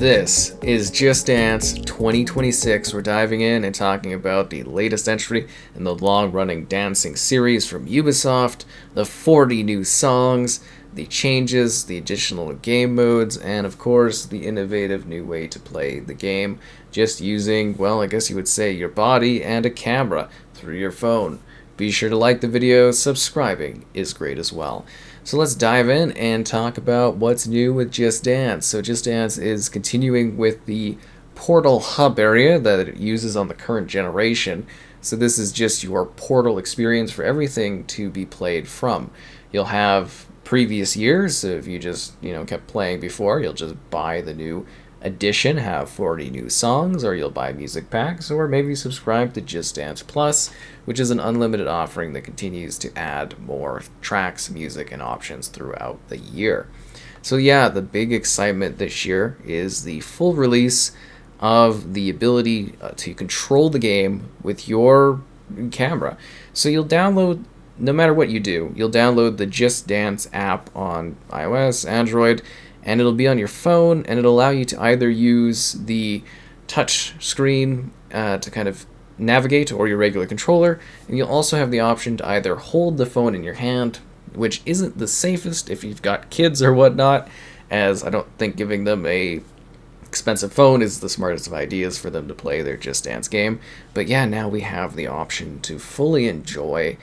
This is Just Dance 2026. We're diving in and talking about the latest entry in the long-running dancing series from Ubisoft, the 40 new songs, the changes, the additional game modes, and of course, the innovative new way to play the game just using, well, I guess you would say your body and a camera through your phone. Be sure to like the video, subscribing is great as well. So let's dive in and talk about what's new with Just Dance. So Just Dance is continuing with the Portal Hub area that it uses on the current generation. So this is just your Portal experience for everything to be played from. You'll have previous years, so if you just, kept playing before, you'll just buy the new edition, have 40 new songs, or you'll buy music packs, or maybe subscribe to Just Dance Plus, which is an unlimited offering that continues to add more tracks, music, and options throughout the year. So yeah, the big excitement this year is the full release of the ability to control the game with your camera. So you'll download, no matter what you do, you'll download the Just Dance app on iOS, Android, and it'll be on your phone, and it'll allow you to either use the touch screen to kind of navigate, or your regular controller, and you'll also have the option to either hold the phone in your hand, which isn't the safest if you've got kids or whatnot, as I don't think giving them a expensive phone is the smartest of ideas for them to play their Just Dance game. But yeah, now we have the option to fully enjoy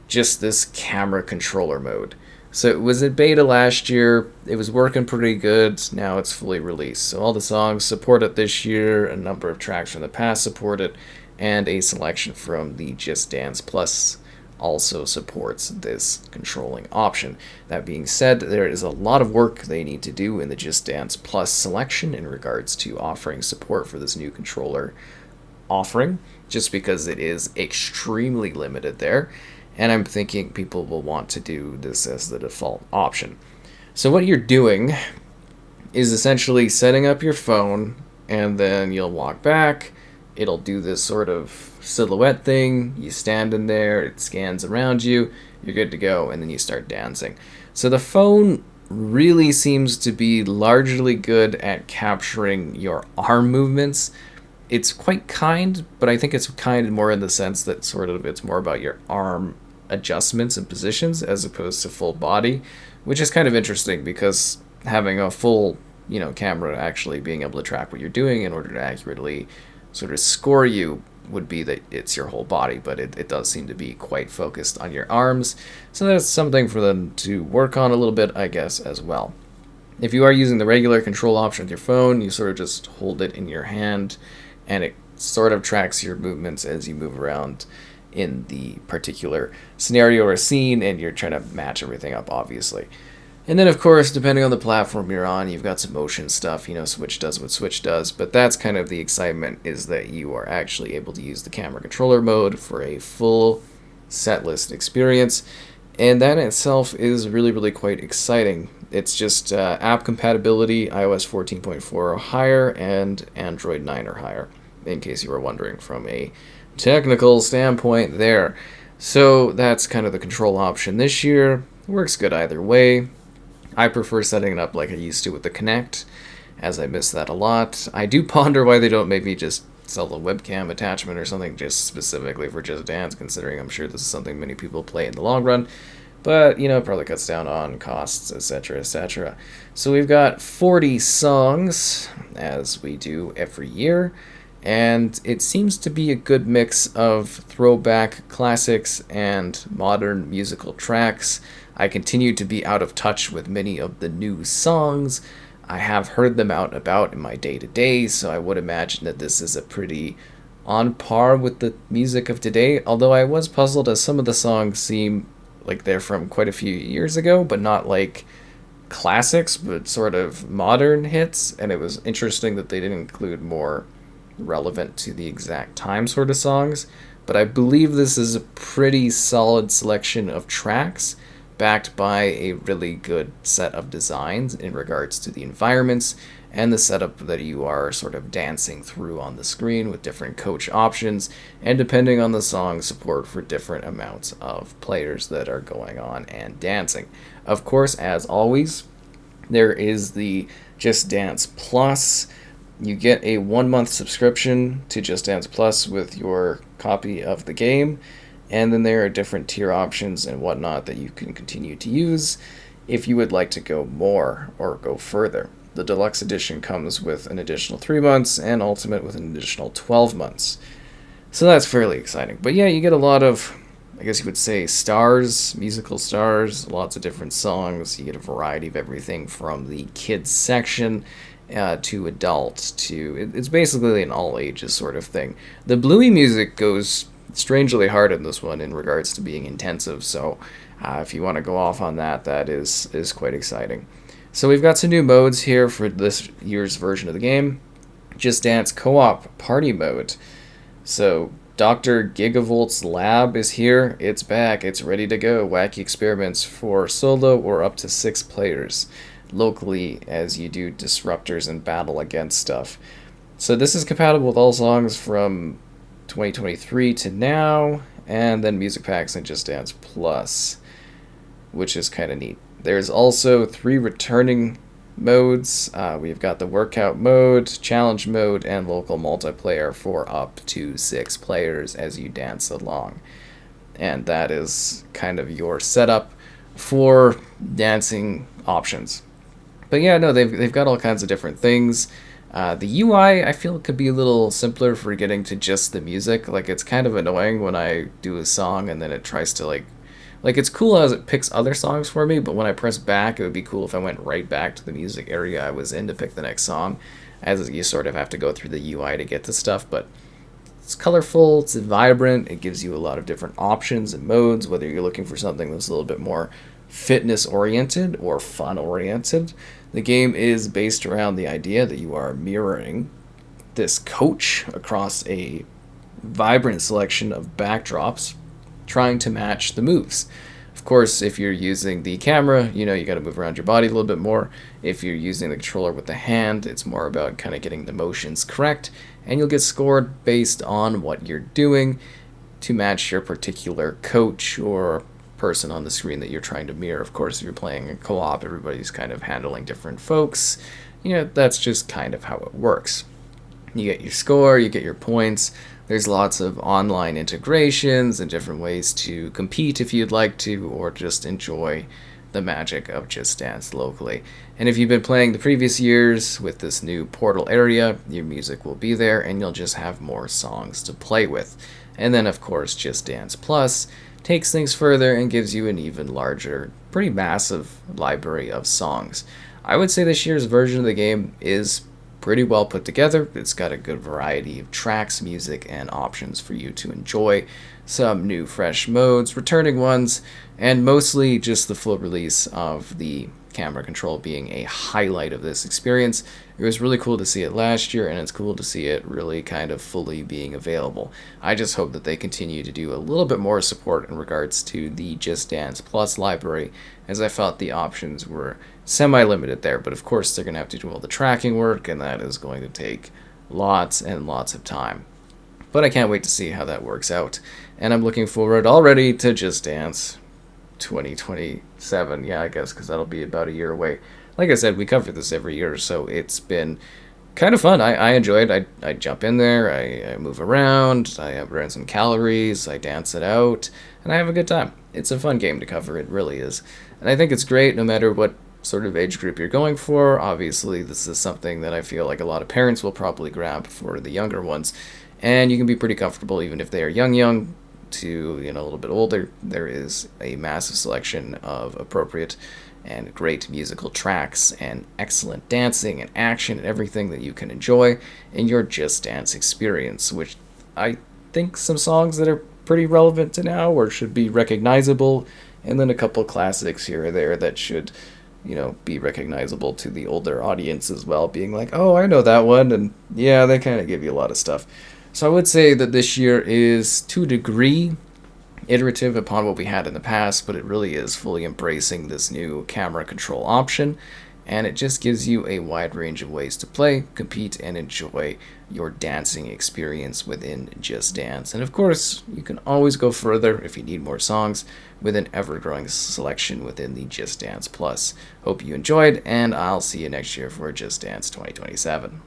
just this camera controller mode. So it was in beta last year, it was working pretty good, now it's fully released. So all the songs support it this year, a number of tracks from the past support it, and a selection from the Just Dance Plus also supports this controlling option. That being said, there is a lot of work they need to do in the Just Dance Plus selection in regards to offering support for this new controller offering, just because it is extremely limited there. And I'm thinking people will want to do this as the default option. So what you're doing is essentially setting up your phone, and then you'll walk back. It'll do this sort of silhouette thing. You stand in there, it scans around you, you're good to go, and then you start dancing. So the phone really seems to be largely good at capturing your arm movements. It's quite kind, but I think it's kind more in the sense that sort of it's more about your arm adjustments and positions as opposed to full body, which is kind of interesting because having a full camera actually being able to track what you're doing in order to accurately sort of score you would be that it's your whole body, but it does seem to be quite focused on your arms, so that's something for them to work on a little bit, I guess, as well. If you are using the regular control option with your phone, you sort of just hold it in your hand and it sort of tracks your movements as you move around in the particular scenario or scene, and you're trying to match everything up, obviously. And then, of course, depending on the platform you're on, you've got some motion stuff, Switch does what Switch does, but that's kind of the excitement, is that you are actually able to use the camera controller mode for a full setlist experience, and that in itself is really, really quite exciting. It's just app compatibility, iOS 14.4 or higher, and Android 9 or higher, in case you were wondering from a technical standpoint there. So that's kind of the control option this year. Works good either way. I prefer setting it up like I used to with the Kinect, as I miss that a lot. I do ponder why they don't maybe just sell the webcam attachment or something just specifically for Just Dance, considering I'm sure this is something many people play in the long run. But, it probably cuts down on costs, etc., etc. So we've got 40 songs, as we do every year, and it seems to be a good mix of throwback classics and modern musical tracks. I continue to be out of touch with many of the new songs. I have heard them out and about in my day-to-day, so I would imagine that this is a pretty on par with the music of today, although I was puzzled as some of the songs seem like they're from quite a few years ago, but not like classics, but sort of modern hits, and it was interesting that they didn't include more relevant to the exact time sort of songs. But I believe this is a pretty solid selection of tracks, backed by a really good set of designs in regards to the environments and the setup that you are sort of dancing through on the screen, with different coach options, and depending on the song, support for different amounts of players that are going on and dancing. Of course, as always, There is the Just Dance Plus. You get a 1 month subscription to Just Dance Plus with your copy of the game, and then there are different tier options and whatnot that you can continue to use if you would like to go more or go further. The deluxe edition comes with an additional 3 months and Ultimate with an additional 12 months. So that's fairly exciting. But yeah, you get a lot of, I guess you would say, stars, musical stars, lots of different songs. You get a variety of everything from the kids section to adult to, it's basically an all ages sort of thing. The Bluey music goes strangely hard in this one in regards to being intensive, so if you want to go off on that, that is quite exciting. So we've got some new modes here for this year's version of the game. Just Dance Co-op Party Mode. So Dr. Gigavolt's lab is here. It's back. It's ready to go. Wacky experiments for solo or up to 6 players locally as you do disruptors and battle against stuff. So this is compatible with all songs from 2023 to now, and then music packs and Just Dance Plus, which is kind of neat. There's also 3 returning modes. We've got the workout mode, challenge mode, and local multiplayer for up to 6 players as you dance along. And that is kind of your setup for dancing options. But yeah, no, they've got all kinds of different things. The UI, I feel, could be a little simpler for getting to just the music. Like, it's kind of annoying when I do a song and then it tries to, like, it's cool as it picks other songs for me, but when I press back, it would be cool if I went right back to the music area I was in to pick the next song, as you sort of have to go through the UI to get to stuff. But it's colorful, it's vibrant, it gives you a lot of different options and modes, whether you're looking for something that's a little bit more fitness-oriented or fun-oriented. The game is based around the idea that you are mirroring this coach across a vibrant selection of backdrops, trying to match the moves. Of course, if you're using the camera, you got to move around your body a little bit more. If you're using the controller with the hand, it's more about kind of getting the motions correct, and you'll get scored based on what you're doing to match your particular coach or person on the screen that you're trying to mirror. Of course, if you're playing a co-op, everybody's kind of handling different folks. That's just kind of how it works. You get your score, you get your points. There's lots of online integrations and different ways to compete if you'd like to, or just enjoy the magic of Just Dance locally. And if you've been playing the previous years with this new portal area, your music will be there and you'll just have more songs to play with. And then, of course, Just Dance Plus takes things further and gives you an even larger, pretty massive library of songs. I would say this year's version of the game is pretty well put together. It's got a good variety of tracks, music, and options for you to enjoy. Some new fresh modes, returning ones, and mostly just the full release of the camera control being a highlight of this experience. It was really cool to see it last year, and it's cool to see it really kind of fully being available. I just hope that they continue to do a little bit more support in regards to the Just Dance Plus library, as I felt the options were semi-limited there. But of course, they're going to have to do all the tracking work, and that is going to take lots and lots of time. But I can't wait to see how that works out. And I'm looking forward already to Just Dance 2027. Yeah, I guess, because that'll be about a year away. Like I said, we cover this every year, so it's been kind of fun. I enjoy it. I jump in there, I move around, I burn some calories, I dance it out, and I have a good time. It's a fun game to cover, it really is. And I think it's great no matter what sort of age group you're going for. Obviously, this is something that I feel like a lot of parents will probably grab for the younger ones. And you can be pretty comfortable even if they are young to a little bit older. There is a massive selection of appropriate and great musical tracks and excellent dancing and action and everything that you can enjoy in your Just Dance experience, which I think some songs that are pretty relevant to now or should be recognizable, and then a couple classics here or there that should be recognizable to the older audience as well, being like, oh, I know that one, and yeah, they kind of give you a lot of stuff. So I would say that this year is, to a degree, iterative upon what we had in the past, but it really is fully embracing this new camera control option, and it just gives you a wide range of ways to play, compete, and enjoy your dancing experience within Just Dance. And of course, you can always go further if you need more songs with an ever-growing selection within the Just Dance Plus. Hope you enjoyed, and I'll see you next year for Just Dance 2027.